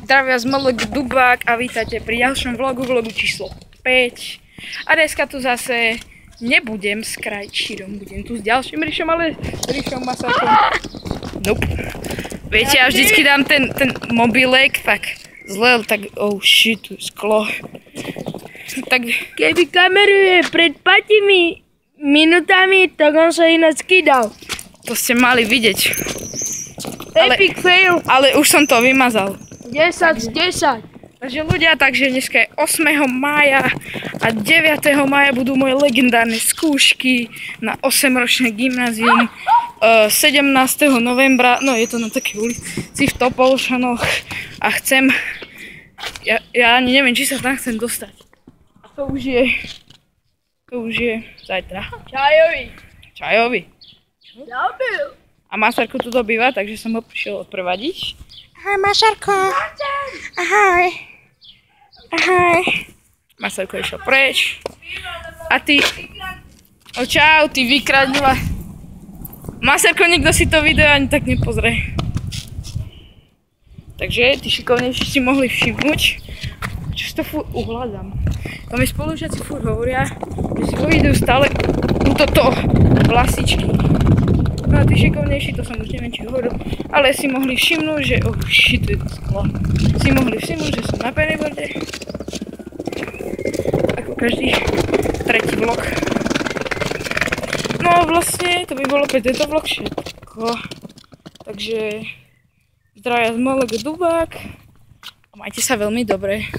Zdravia z Molek Dubák a vítajte pri ďalšom vlogu číslo 5. A dneska tu zase nebudem s Krajčírom, budem tu s ďalším Rišom, ale Rišom Masakom. Nope. Viete, ja vždycky dám ten mobilek, tak zle, tak oh shit, tu je sklo. Tak keby kameru je pred 5 minutami, tak on sa ináč skydal. to ste mali vidieť. Epic fail. Ale už som to vymazal. 10 z 10. Takže ľudia, takže dneska je 8. mája a 9. mája budú moje legendárne skúšky na 8-ročné gymnázium. 17. novembra, no je to na takej ulici v Topolšanoch a chcem, ja ani neviem, či sa tam chcem dostať. A to už je zajtra. Čajový. A Masarko tu dobýva, takže som ho prišiel odprevadiť. Ahoj Masarko. Ahoj. Ahoj. Masarko išiel preč. A ty... O čau, ty vykradila. Masarko, nikto si to video ani tak nepozrie. Takže tí šikovnejší si mohli všimnúť. Čo si to furt uhľadám. To mi spolužiaci furt hovoria, že si vo videu stále toto vlasičky. No a tí šikovnejší, to som už neviem, či hovoril, ale si mohli všimnúť, že oh shit, je to sklo. Si mohli všimnúť, že som na pennyboarde. Ako každý tretí vlog. No vlastne, to by bolo pre tento vlog všetko. Takže zdravia z Molek Dubák a majte sa veľmi dobre.